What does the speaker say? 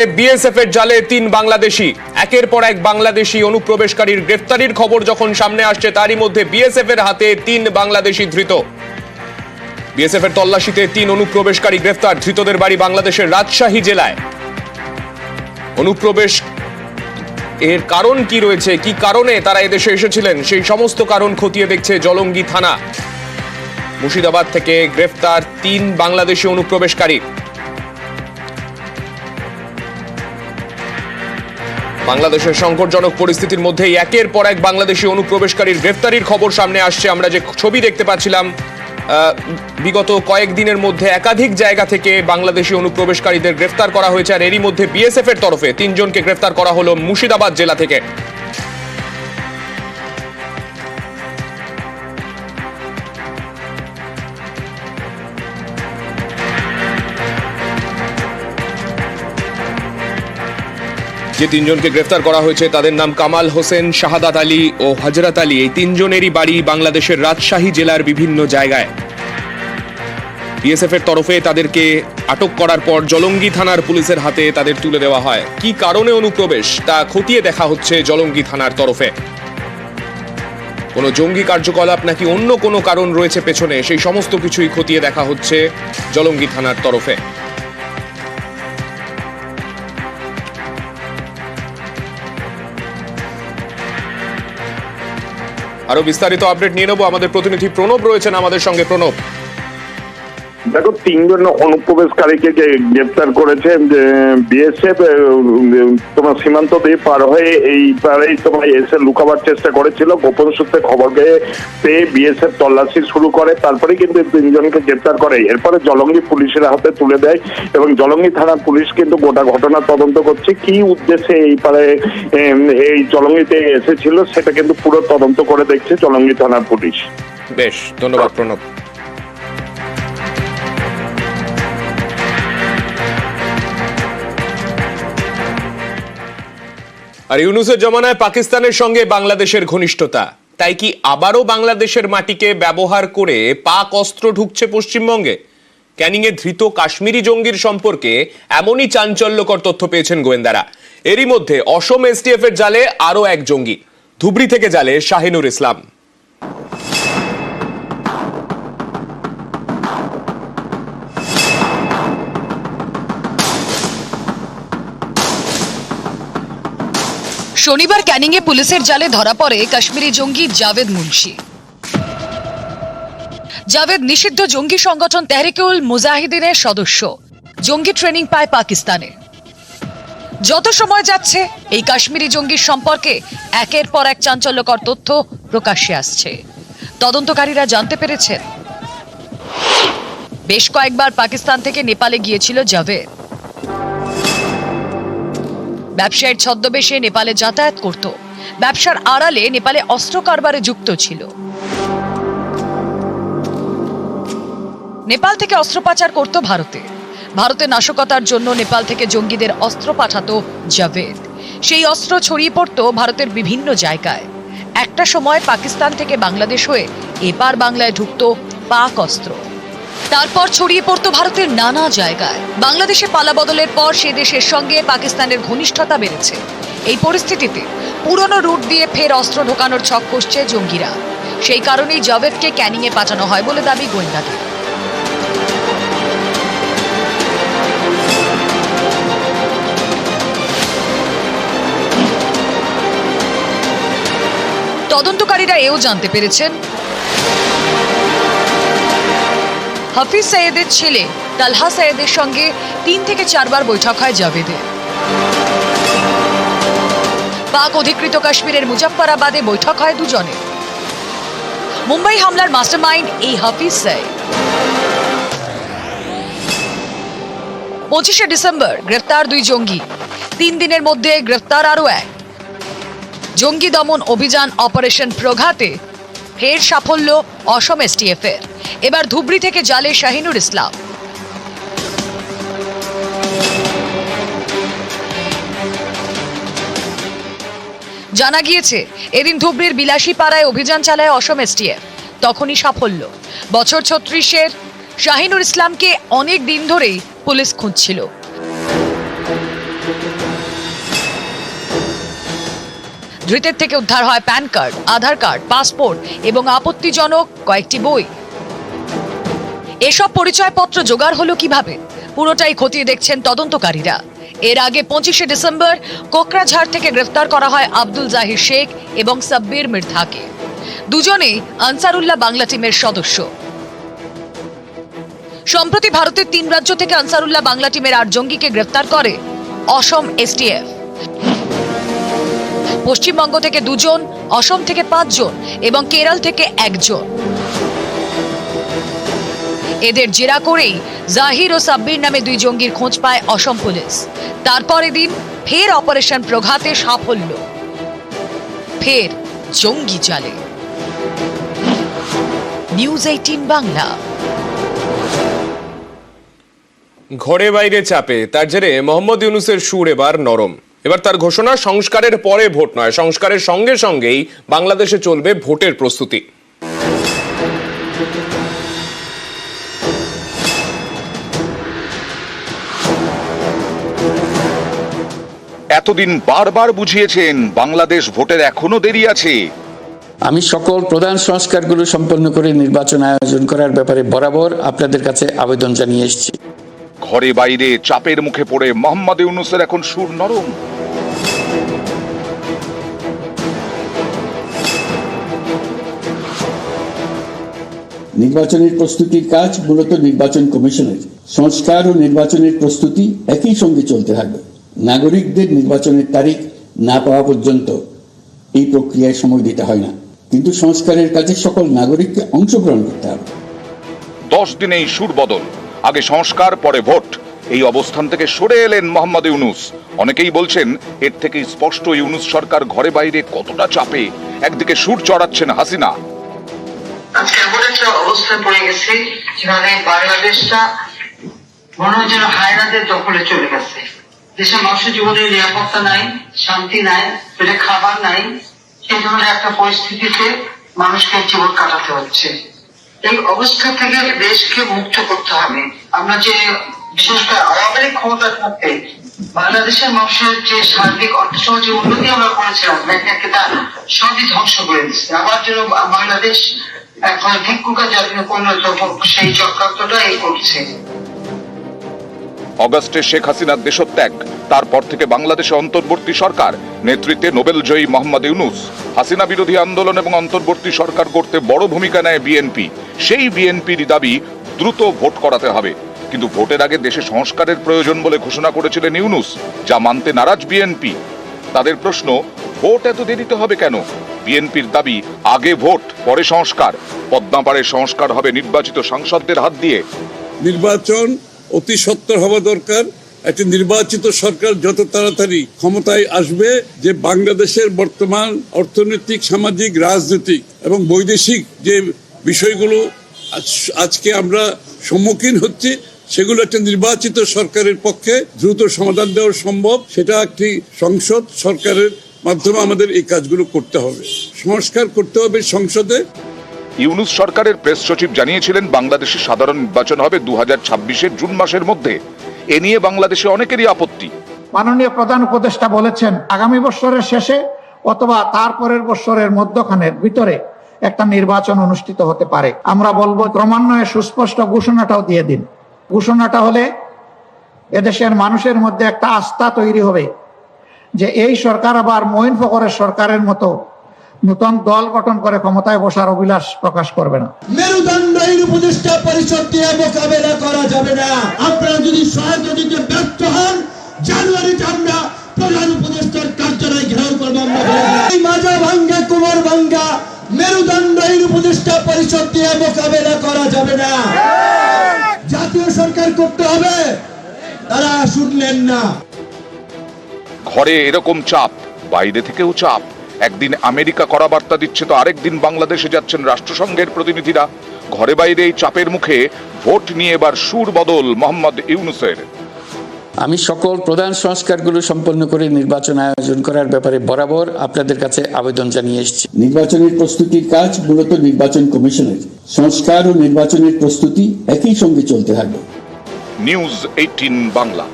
BSF এর জালে ৩ বাংলাদেশি, একের পর এক বাংলাদেশি অনুপ্রবেশকারীর গ্রেফতারির খবর যখন সামনে আসছে তারই মধ্যে বিএসএফ এর হাতে ৩ বাংলাদেশি ধৃত। বিএসএফ এর তল্লাশিতে ৩ অনুপ্রবেশকারী গ্রেফতার। ধৃতদের বাড়ি বাংলাদেশের রাজশাহী জেলায়। অনুপ্রবেশ এর কারণ কি রয়েছে, কি কারণে তারা এদেশে এসেছিলেন, সেই সমস্ত কারণ খতিয়ে দেখছে জলঙ্গি থানা। মুর্শিদাবাদ থেকে গ্রেফতার ৩ বাংলাদেশি অনুপ্রবেশকারী। বাংলাদেশের সংকটজনক পরিস্থিতির মধ্যেই একের পর এক বাংলাদেশি অনুপ্রবেশকারীর গ্রেফতারির খবর সামনে আসছে। আমরা যে ছবি দেখতে পাচ্ছিলাম, বিগত কয়েকদিনের মধ্যে একাধিক জায়গা থেকে বাংলাদেশি অনুপ্রবেশকারীদের গ্রেফতার করা হয়েছে, আর এরই মধ্যে বিএসএফ এর তরফে ৩ জনকে গ্রেফতার করা হলো মুর্শিদাবাদ জেলা থেকে। যে ৩ জনকে গ্রেফতার করা হয়েছে তাদের নাম কামাল হোসেন, শাহাদাত আলী ও হযরত আলী। এই ৩ জনেরই বাড়ি বাংলাদেশের রাজশাহী জেলার বিভিন্ন জায়গায়। বিএসএফ এর তরফে তাদেরকে আটক করার পর জলঙ্গি থানার পুলিশের হাতে তাদের তুলে দেওয়া হয়। কি কারণে অনুপ্রবেশ তা খতিয়ে দেখা হচ্ছে জলঙ্গি থানার তরফে। কোনো জঙ্গি কার্যকলাপ নাকি অন্য কোনো কারণ রয়েছে পেছনে, সেই সমস্ত কিছুই খতিয়ে দেখা হচ্ছে জলঙ্গি থানার তরফে। আরো বিস্তারিত আপডেট নিয়ে নেবো, আমাদের প্রতিনিধি প্রণব রয়েছেন আমাদের সঙ্গে। প্রণব, দেখো, ৩ জন অনুপ্রবেশকারীকে গ্রেপ্তার করেছে বিএসএফ। তোমার সীমান্ত দিয়ে পার হয়ে এই পারেই তোমার এসে লুকাবার চেষ্টা করেছিল। গোপন সূত্রে খবর পেয়ে বিএসএফ তল্লাশি শুরু করে, তারপরে কিন্তু ৩ জনকে গ্রেপ্তার করে। এরপরে জলঙ্গি পুলিশের হাতে তুলে দেয় এবং জলঙ্গি থানার পুলিশ কিন্তু গোটা ঘটনা তদন্ত করছে। কি উদ্দেশ্যে এই পারে এই জলঙ্গিতে এসেছিল সেটা কিন্তু পুরো তদন্ত করে দেখছে জলঙ্গি থানার পুলিশ। বেশ, ধন্যবাদ প্রণব। আর ইউনূসের জমানায় পাকিস্তানের সঙ্গে বাংলাদেশের ঘনিষ্ঠতা, তাই কি আবারও বাংলাদেশের মাটিকে ব্যবহার করে পাক অস্ত্র ঢুকছে পশ্চিমবঙ্গে? ক্যানিংয়ে ধৃত কাশ্মীরি জঙ্গির সম্পর্কে এমনই চাঞ্চল্যকর তথ্য পেয়েছেন গোয়েন্দারা। এরই মধ্যে অসম এসটিএফ এর জালে আরো এক জঙ্গি। ধুবড়ি থেকে জালে শাহিনুর ইসলাম। শনিবার ক্যানিংয়ে পুলিশের জালে ধরা পড়ে কাশ্মীরি জঙ্গি জাভেদ মুন্সি। জাভেদ নিষিদ্ধ জঙ্গি সংগঠন তেহরিকুল মুজাহিদিনের সদস্য। জঙ্গি ট্রেনিং পায় পাকিস্তানে। যত সময় যাচ্ছে এই কাশ্মীরি জঙ্গির সম্পর্কে একের পর এক চাঞ্চল্যকর তথ্য প্রকাশ্যে আসছে। তদন্তকারীরা জানতে পেরেছেন বেশ কয়েকবার পাকিস্তান থেকে নেপালে গিয়েছিল জাভেদ। ব্যবসায়ের ছদ্মবেশে নেপালে যাতায়াত করত। ব্যবসার আড়ালে নেপালে অস্ত্র কারবারে যুক্ত ছিল। নেপাল থেকে অস্ত্র পাচার করত ভারতে। ভারতে নাশকতার জন্য নেপাল থেকে জঙ্গিদের অস্ত্র পাঠাতো জাভেদ। সেই অস্ত্র ছড়িয়ে পড়ত ভারতের বিভিন্ন জায়গায়। একটা সময় পাকিস্তান থেকে বাংলাদেশ হয়ে এপার বাংলায় ঢুকতো পাক অস্ত্র। তারপর ছড়িয়ে পড়তো ভারতের নানা জায়গায়। বাংলাদেশে পালাবদলের পর সে দেশের সঙ্গে পাকিস্তানের ঘনিষ্ঠতা বেড়েছে। এই পরিস্থিতিতে পুরনো রুট দিয়ে ফের অস্ত্র ঢোকানোর ছক কষছে জঙ্গিরা। সেই কারণেই জাভেদকে ক্যানিংয়ে পাঠানো হয় বলে দাবি গোয়েন্দাদের। তদন্তকারীরা এও জানতে পেরেছেন হাফিজ সৈয়দের ছেলে তালহা সৈয়দের সঙ্গে ৩ থেকে ৪ বার বৈঠক হয় জাভেদের। পাক অধিকৃত কাশ্মীরের মুজাফফরাবাদে বৈঠক হয় দুজনের। মুম্বাই হামলার মাস্টারমাইন্ড এই হাফিজ সৈয়দ। ২৫শে ডিসেম্বর গ্রেফতার ২ জঙ্গি। ৩ দিনের মধ্যে গ্রেফতার আরও এক। জঙ্গি দমন অভিযান অপারেশন প্রঘাতে ফের সাফল্য অসম এসটিএফ এর। এবার ধুবড়ি থেকে জালে শাহিনুর ইসলাম। জানা গিয়েছে এদিন ধুবড়ির বিলাসী পাড়ায় অভিযান চালায় অসম এসটিএফ। তখনই সাফল্য। বছর ৩৬-এর শাহিনুর ইসলামকে অনেক দিন ধরেই পুলিশ খুঁজছিল। ধৃতের থেকে উদ্ধার হয় প্যান কার্ড, আধার কার্ড, পাসপোর্ট এবং আপত্তিজনক কয়েকটি বই। এসব পরিচয়পত্র জোগাড় হলো কিভাবে, পুরোটাই খতিয়ে দেখছেন তদন্তকারীরা। এর আগে 25শে ডিসেম্বর কোকরাঝাড় থেকে গ্রেফতার করা হয় আব্দুল জাহির শেখ এবং সাব্বির মির্ধাকে। দুজনেই আনসারুল্লাহ বাংলা টিমের সদস্য। সম্প্রতি ভারতের 3 রাজ্য থেকে আনসারুল্লাহ বাংলা টিমের 8 জঙ্গিকে গ্রেফতার করে অসম এসটিএফ। পশ্চিমবঙ্গ থেকে 2 জন, অসম থেকে 5 জন এবং কেরল থেকে 1 জন। এদের জেরা করেই জাহির ও সাব্বির নামে 2 জঙ্গির খোঁজ পায় অসম পুলিশ। তারপর এদিন ফের অপারেশন প্রঘাতে সাফল্য, ফের জঙ্গি জালে। নিউজ 18 বাংলা। ঘরে বাইরে চাপে, তার জেরে মোহাম্মদ ইউনূসের সুর এবার নরম। এবার তার ঘোষণা, সংস্কারের পরে ভোট নয়, সংস্কারের সঙ্গে সঙ্গেই বাংলাদেশে চলবে ভোটের প্রস্তুতি। এতদিন বারবার বুঝিয়েছেন বাংলাদেশ ভোটের এখনো দেরি আছে। আমি সকল প্রধান সংস্কারগুলো সম্পন্ন করে নির্বাচন আয়োজন করার ব্যাপারে বরাবর আপনাদের কাছে আবেদন জানিয়ে এসেছি। ঘরে বাইরে চাপের মুখে পড়ে মোহাম্মদ ইউনূসের এখন সুর নরম। নির্বাচনের প্রস্তুতির কাজ মূলত নির্বাচন কমিশনের। সংস্কার ও নির্বাচনের প্রস্তুতি একই সঙ্গে চলতে থাকবে। নাগরিকদের নির্বাচনের তারিখ না পাওয়া পর্যন্ত এই প্রক্রিয়ায় সময় দিতে হয় না, কিন্তু সংস্কারের কাজে সকল নাগরিককে অংশগ্রহণ করতে হবে। 10 দিনেই সুর বদল, আগে সংস্কার পরে ভোট। এই অবস্থান থেকে সরে এলেন মোহাম্মদ ইউনূস। অনেকেই বলছেন এর থেকে স্পষ্ট ইউনূস সরকার ঘরে বাইরে কতটা চাপে। একদিকে সুর চড়াচ্ছেন হাসিনা। আজকে এমন একটা অবস্থায় পড়ে গেছে যেখানে বাংলাদেশটা মনে হয় যেন হায়নাদের দখলে চলে গেছে। দেশের মানুষের জীবনের নিরাপত্তা নাই, শান্তি নাই, পেটে খাবার নাই। সেই ধরনের একটা পরিস্থিতিতে মানুষকে জীবন কাটাতে হচ্ছে। এই অবস্থা থেকে দেশকে মুক্ত করতে হবে। আমরা যে বিশেষ করে আওয়ামী লীগ ক্ষমতা থাকতে বাংলাদেশের মানুষের যে সার্বিক অর্থসামাজিক উন্নতি আমরা করেছিলাম, তা সবই ধ্বংস করে দিচ্ছে। আবার যেন বাংলাদেশ এখন ভিক্ষুকা জাতীয় পরিণত হোক, সেই চক্রান্তটা এই করছে। অগাস্টে শেখ হাসিনার দেশত্যাগ, তারপর থেকে বাংলাদেশে অন্তর্বর্তী সরকার, নেতৃত্বে নোবেলজয়ী মোহাম্মদ ইউনূস। হাসিনা বিরোধী আন্দোলন এবং অন্তর্বর্তী সরকার করতে বড় ভূমিকা নেয় বিএনপি। সেই বিএনপির দাবি দ্রুত ভোট করাতে হবে, কিন্তু ভোটের আগে দেশে সংস্কারের প্রয়োজন বলে ঘোষণা করেছিলেন ইউনূস, যা মানতে নারাজ বিএনপি। তাদের প্রশ্ন, ভোট এত দেরিতে হবে কেন? বিএনপির দাবি, আগে ভোট পরে সংস্কার। পদ্মাপাড়ের সংস্কার হবে নির্বাচিত সাংসদদের হাত দিয়ে। নির্বাচন অতি সত্বর হওয়া দরকার। একটি নির্বাচিত সরকার যত তাড়াতাড়ি ক্ষমতায় আসবে, যে বাংলাদেশের বর্তমান অর্থনৈতিক, সামাজিক, রাজনৈতিক এবং বৈদেশিক যে বিষয়গুলো আজকে আমরা সম্মুখীন হচ্ছি, সেগুলো একটা নির্বাচিত সরকারের পক্ষে দ্রুত সমাধান দেওয়া সম্ভব। সেটা একটি সংসদ সরকারের মাধ্যমে আমাদের এই কাজগুলো করতে হবে। সংস্কার করতে হবে সংসদে। ইউনূস সরকারের প্রেস সচিব জানিয়েছিলেন বাংলাদেশে সাধারণ নির্বাচন হবে 2026-এর জুন মাসের মধ্যে। এ নিয়ে বাংলাদেশে অনেকেরই আপত্তি। মাননীয় প্রধান উপদেষ্টা বলেছেন আগামী বছরের শেষে অথবা তারপরের বছরের মধ্যখানের ভিতরে একটা নির্বাচন অনুষ্ঠিত হতে পারে। আমরা বলবো ক্রমান্বয়ে সুস্পষ্ট ঘোষণাটাও দিয়ে দিন। ঘোষণাটা হলে এদেশের মানুষের মধ্যে একটা আস্থা তৈরি হবে যে এই সরকার আবার মঈন ফখরের সরকারের মতো নতুন দল গঠন করে ক্ষমতায় বসার অভিলাষ প্রকাশ করবে না। মেরুদণ্ডহীন উপদেষ্টা পরিষদ দিয়ে মোকাবেলা করা যাবে না। আপনারা যদি সহায়তা দিতে ব্যর্থ হন, জানুয়ারিতে আমরা প্রধান উপদেষ্টার কার্যালয় ঘেরাও করবো। এই মাজা ভাঙ্গা, কোমর ভাঙ্গা মেরুদণ্ডহীন উপদেষ্টা পরিষদ দিয়ে মোকাবেলা করা যাবে না। জাতীয় সরকার করতে হবে, তারা শুনলেন না। ঘরে এরকম চাপ, বাইরে থেকেও চাপ। একদিন আমেরিকা কড়া বার্তা দিচ্ছে, তো আরেকদিন বাংলাদেশে যাচ্ছেন রাষ্ট্রসংঘের প্রতিনিধিরা। ঘরে বাইরে এই চাপের মুখে ভোট নিয়ে এবার সুর বদল মোহাম্মদ ইউনূসের। আমি সকল প্রধান সংস্কারগুলো সম্পন্ন করে নির্বাচন আয়োজন করার ব্যাপারে বরাবর আপনাদের কাছে আবেদন জানিয়ে এসেছি। নির্বাচনের প্রস্তুতির কাজ মূলত নির্বাচন কমিশনের। সংস্কার ও নির্বাচনের প্রস্তুতি একই সঙ্গে চলতে থাকবে। নিউজ 18 বাংলা।